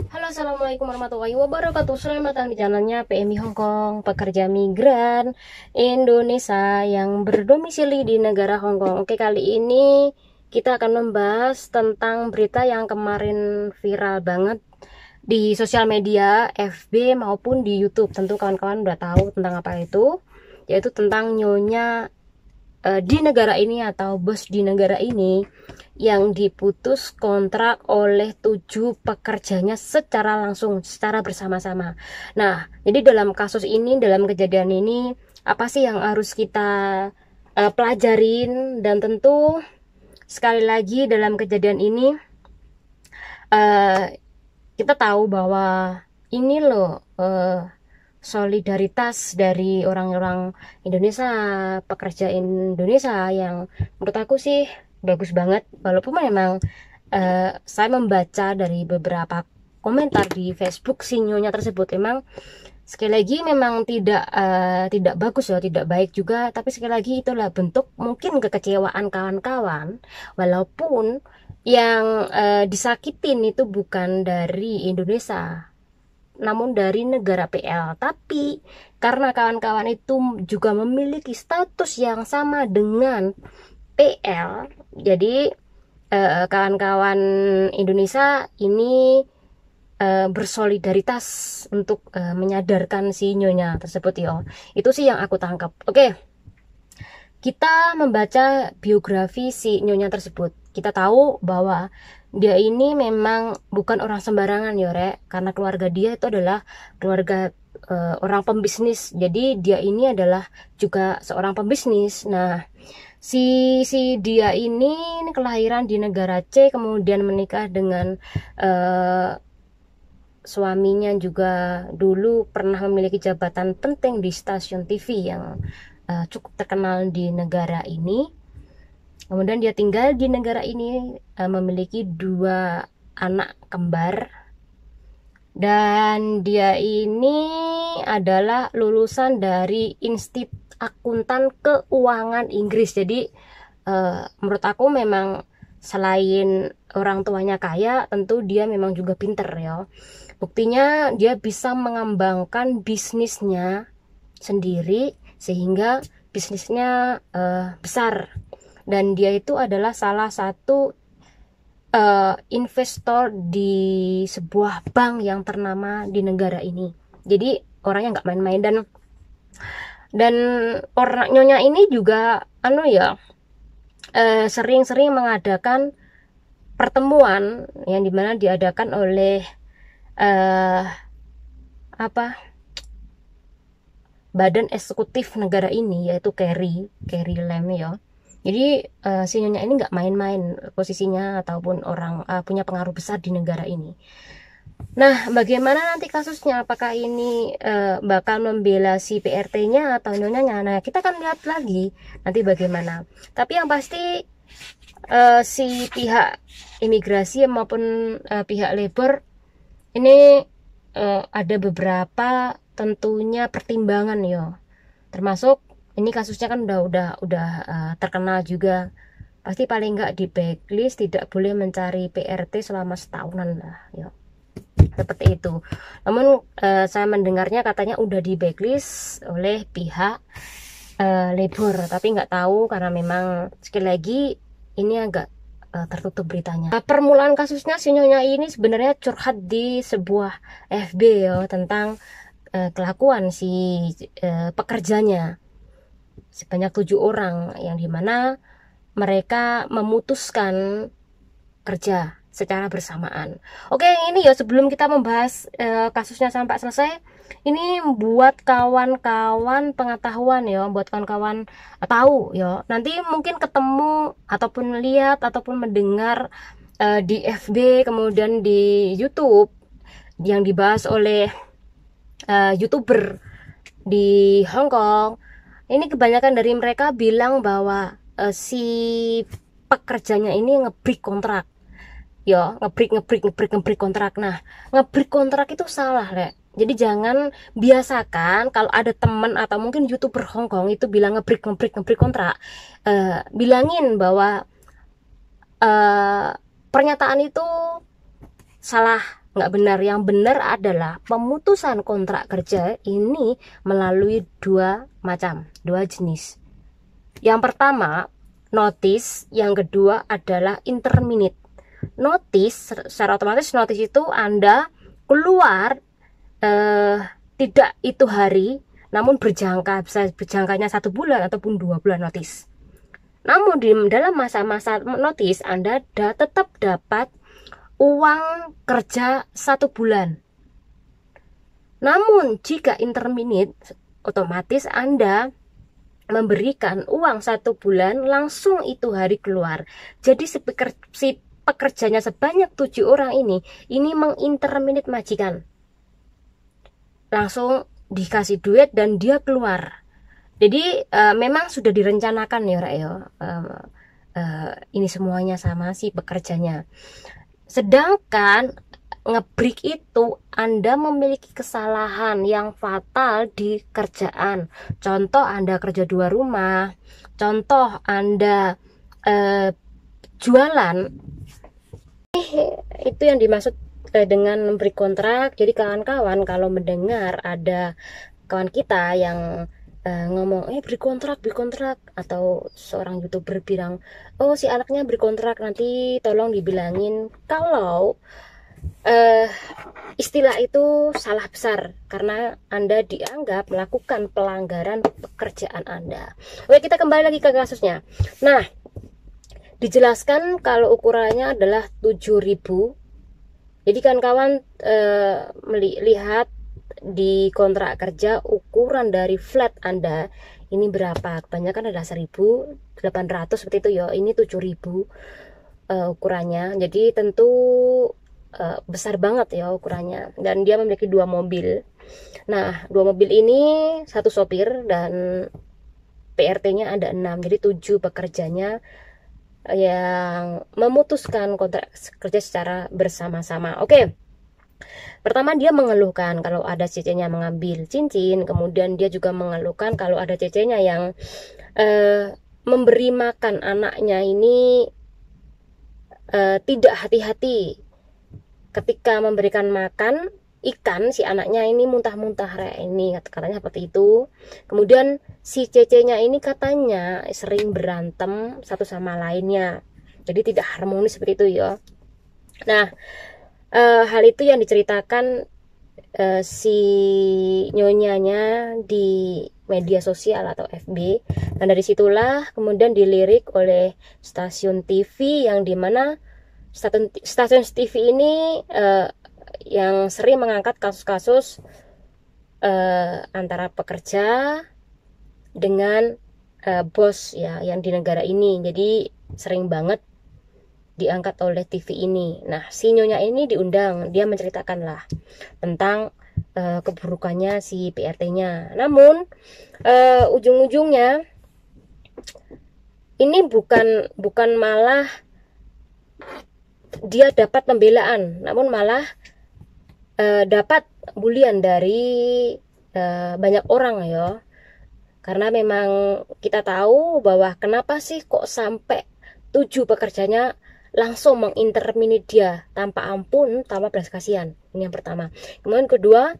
Halo, assalamualaikum warahmatullahi wabarakatuh. Selamat datang di channelnya PMI Hongkong, pekerja migran Indonesia yang berdomisili di negara Hongkong. Oke, kali ini kita akan membahas tentang berita yang kemarin viral banget di sosial media, FB maupun di YouTube. Tentu kawan-kawan udah tahu tentang apa itu, yaitu tentang nyonya di negara ini atau bos di negara ini yang diputus kontrak oleh 7 pekerjanya secara langsung, secara bersama-sama. Nah, jadi dalam kasus ini, dalam kejadian ini, apa sih yang harus kita pelajarin? Dan tentu sekali lagi dalam kejadian ini uh, kita tahu bahwa ini loh solidaritas dari orang-orang Indonesia, pekerja Indonesia yang menurut aku sih bagus banget. Walaupun memang saya membaca dari beberapa komentar di Facebook sinyonya tersebut, memang sekali lagi memang tidak bagus ya, tidak baik juga. Tapi sekali lagi itulah bentuk mungkin kekecewaan kawan-kawan, walaupun yang disakitin itu bukan dari Indonesia namun dari negara PL. Tapi karena kawan-kawan itu juga memiliki status yang sama dengan PL, jadi kawan-kawan Indonesia ini bersolidaritas untuk menyadarkan si nyonya tersebut ya. Itu sih yang aku tangkap. Oke, kita membaca biografi si nyonya tersebut, kita tahu bahwa dia ini memang bukan orang sembarangan ya Rek, karena keluarga dia itu adalah keluarga orang pembisnis. Jadi dia ini adalah juga seorang pembisnis. Nah, si dia ini kelahiran di negara C, kemudian menikah dengan suaminya juga dulu pernah memiliki jabatan penting di stasiun TV yang cukup terkenal di negara ini. Kemudian dia tinggal di negara ini, memiliki 2 anak kembar, dan dia ini adalah lulusan dari Institut Akuntan Keuangan Inggris. Jadi menurut aku memang selain orang tuanya kaya, tentu dia memang juga pinter ya. Buktinya dia bisa mengembangkan bisnisnya sendiri sehingga bisnisnya besar, dan dia itu adalah salah satu investor di sebuah bank yang ternama di negara ini. Jadi orangnya nggak main-main, dan orang nyonya ini juga sering-sering mengadakan pertemuan yang dimana diadakan oleh eh, apa badan eksekutif negara ini, yaitu Carrie Lam ya. Jadi si nyonya ini nggak main-main posisinya ataupun orang punya pengaruh besar di negara ini. Nah, bagaimana nanti kasusnya? Apakah ini bakal membela si PRT-nya atau nyonyanya? Nah, kita akan lihat lagi nanti bagaimana. Tapi yang pasti si pihak imigrasi maupun pihak labor ini ada beberapa tentunya pertimbangan ya, termasuk ini kasusnya kan udah terkenal juga, pasti paling nggak di blacklist, tidak boleh mencari PRT selama setahunan lah ya, seperti itu. Namun saya mendengarnya katanya udah di blacklist oleh pihak labor, tapi nggak tahu karena memang sekali lagi ini agak tertutup beritanya. Permulaan kasusnya si nyonya ini sebenarnya curhat di sebuah FB ya, tentang kelakuan si pekerjanya sebanyak 7 orang, yang dimana mereka memutuskan kerja secara bersamaan. Oke, ini ya sebelum kita membahas kasusnya sampai selesai, ini buat kawan-kawan pengetahuan ya, buat kawan-kawan tahu ya. Nanti mungkin ketemu ataupun lihat ataupun mendengar di FB kemudian di YouTube yang dibahas oleh YouTuber di Hong Kong. Ini kebanyakan dari mereka bilang bahwa si pekerjanya ini ngebreak kontrak. Ya, ngebreak kontrak. Nah, ngebreak kontrak itu salah, Rek. Jadi jangan biasakan kalau ada teman atau mungkin YouTuber Hong Kong itu bilang ngebreak kontrak, bilangin bahwa pernyataan itu salah nggak benar. Yang benar adalah pemutusan kontrak kerja ini melalui dua jenis. Yang pertama notice, yang kedua adalah interminate. Notice, secara otomatis notice itu Anda keluar tidak itu hari, namun berjangka, bisa berjangkanya 1 bulan ataupun 2 bulan notice. Namun di dalam masa-masa notice Anda tetap dapat uang kerja 1 bulan. Namun jika interminate, otomatis Anda memberikan uang 1 bulan langsung itu hari keluar. Jadi si pekerjanya sebanyak 7 orang ini menginterminate majikan, langsung dikasih duit dan dia keluar. Jadi memang sudah direncanakan ya Rek ya, ini semuanya sama si pekerjanya. Sedangkan ngebreak itu Anda memiliki kesalahan yang fatal di kerjaan. Contoh Anda kerja 2 rumah, contoh Anda jualan. Itu yang dimaksud dengan memberi kontrak. Jadi kawan-kawan kalau mendengar ada kawan kita yang ngomong beri kontrak, atau seorang YouTuber bilang, oh si anaknya beri kontrak, nanti tolong dibilangin kalau istilah itu salah besar karena Anda dianggap melakukan pelanggaran pekerjaan Anda. Oke, kita kembali lagi ke kasusnya. Nah, dijelaskan kalau ukurannya adalah 7.000. Jadi kan kawan melihat di kontrak kerja ukuran dari flat Anda ini berapa? Kebanyakan adalah 1.800 seperti itu ya. Ini 7.000 ukurannya. Jadi tentu besar banget ya ukurannya. Dan dia memiliki 2 mobil. Nah, 2 mobil ini 1 sopir dan PRT-nya ada 6. Jadi 7 pekerjanya yang memutuskan kontrak kerja secara bersama-sama. Oke. Pertama dia mengeluhkan kalau ada cecenya mengambil cincin, kemudian dia juga mengeluhkan kalau ada cecenya yang memberi makan anaknya ini tidak hati-hati ketika memberikan makan ikan, si anaknya ini muntah-muntah ini katanya seperti itu. Kemudian si cecenya ini katanya sering berantem satu sama lainnya, jadi tidak harmonis seperti itu ya. Nah, hal itu yang diceritakan si nyonyanya di media sosial atau FB, dan dari situlah kemudian dilirik oleh stasiun TV yang dimana stasiun TV ini yang sering mengangkat kasus-kasus antara pekerja dengan bos ya yang di negara ini. Jadi sering banget diangkat oleh TV ini. Nah, si nyonya ini diundang, dia menceritakan lah tentang keburukannya si PRT-nya. Namun ujung-ujungnya ini bukan malah dia dapat pembelaan, namun malah dapat bulian dari banyak orang ya. Karena memang kita tahu bahwa kenapa sih kok sampai 7 pekerjanya langsung menginterminate dia tanpa ampun, tanpa belas kasihan. Ini yang pertama. Kemudian kedua,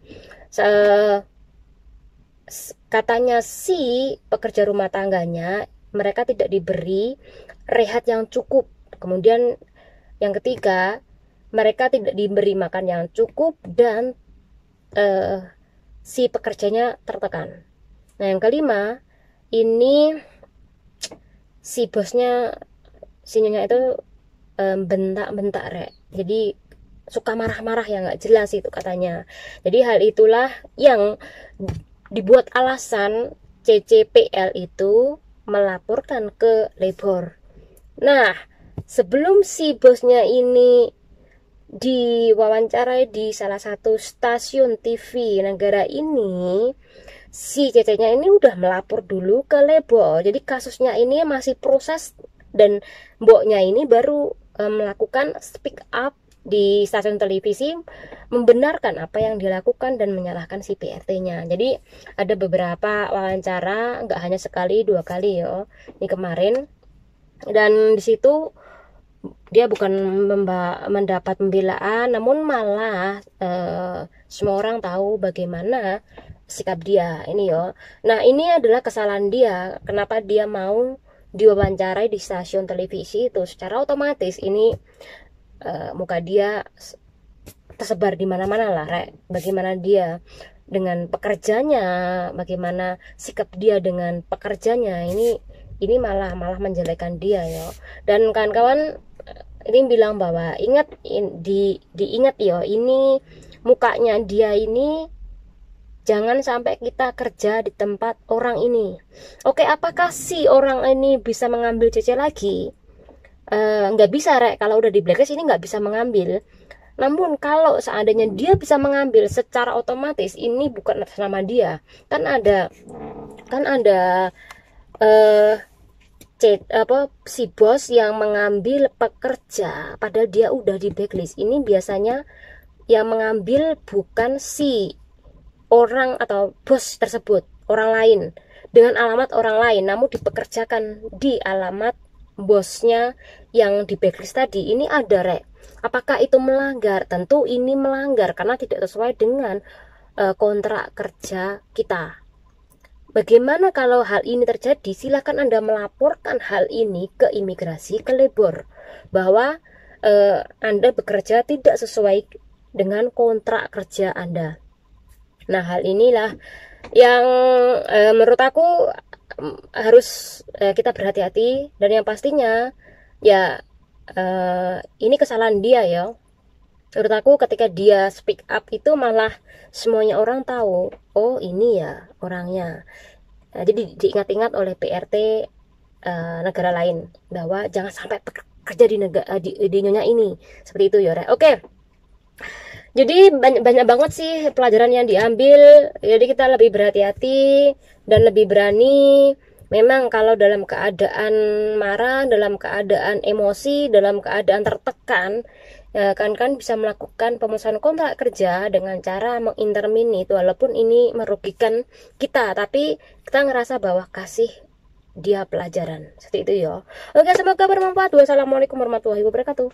katanya si pekerja rumah tangganya mereka tidak diberi rehat yang cukup. Kemudian yang ketiga, mereka tidak diberi makan yang cukup dan si pekerjanya tertekan. Nah, yang kelima, ini si bosnya, si nyonya itu bentak-bentak Rek. Jadi suka marah-marah yang nggak jelas itu katanya. Jadi hal itulah yang dibuat alasan CCPL itu melaporkan ke labor. Nah, sebelum si bosnya ini diwawancarai di salah satu stasiun TV negara ini, si cecenya ini udah melapor dulu ke labor. Jadi kasusnya ini masih proses dan mboknya ini baru melakukan speak up di stasiun televisi, membenarkan apa yang dilakukan dan menyalahkan si PRT-nya. Jadi ada beberapa wawancara, nggak hanya sekali 2 kali ya, ini kemarin. Dan di situ dia bukan mendapat pembelaan, namun malah semua orang tahu bagaimana sikap dia ini yo. Nah, ini adalah kesalahan dia. Kenapa dia mau diwawancarai di stasiun televisi itu? Secara otomatis ini muka dia tersebar di mana-mana lah, Rek. Bagaimana dia dengan pekerjanya, bagaimana sikap dia dengan pekerjanya, ini malah menjelekan dia ya. Dan kawan-kawan ini bilang bahwa ingat, diingat ya, ini mukanya dia ini jangan sampai kita kerja di tempat orang ini. Oke, apakah si orang ini bisa mengambil CC lagi? Nggak bisa, Rek. Kalau udah di blacklist ini nggak bisa mengambil. Namun kalau seandainya dia bisa mengambil, secara otomatis ini bukan atas nama dia. Kan ada si bos yang mengambil pekerja padahal dia udah di blacklist. Ini biasanya yang mengambil bukan si orang atau bos tersebut, orang lain dengan alamat orang lain, namun dipekerjakan di alamat bosnya yang di blacklist tadi. Ini ada, Rek. Apakah itu melanggar? Tentu ini melanggar karena tidak sesuai dengan kontrak kerja kita. Bagaimana kalau hal ini terjadi? Silakan Anda melaporkan hal ini ke imigrasi, ke labor, bahwa Anda bekerja tidak sesuai dengan kontrak kerja Anda. Nah, hal inilah yang menurut aku harus kita berhati-hati, dan yang pastinya ya ini kesalahan dia ya. Menurut aku ketika dia speak up itu malah semuanya orang tahu, oh ini ya orangnya. Nah, jadi diingat-ingat oleh PRT negara lain bahwa jangan sampai kerja di negara di nyonya ini seperti itu ya. Oke. Jadi banyak banget sih pelajaran yang diambil. Jadi kita lebih berhati-hati dan lebih berani. Memang kalau dalam keadaan marah, dalam keadaan emosi, dalam keadaan tertekan, ya kan bisa melakukan pemutusan kontrak kerja dengan cara mengintermini itu, walaupun ini merugikan kita, tapi kita ngerasa bahwa kasih dia pelajaran seperti itu ya. Oke, semoga bermanfaat. Wassalamualaikum warahmatullahi wabarakatuh.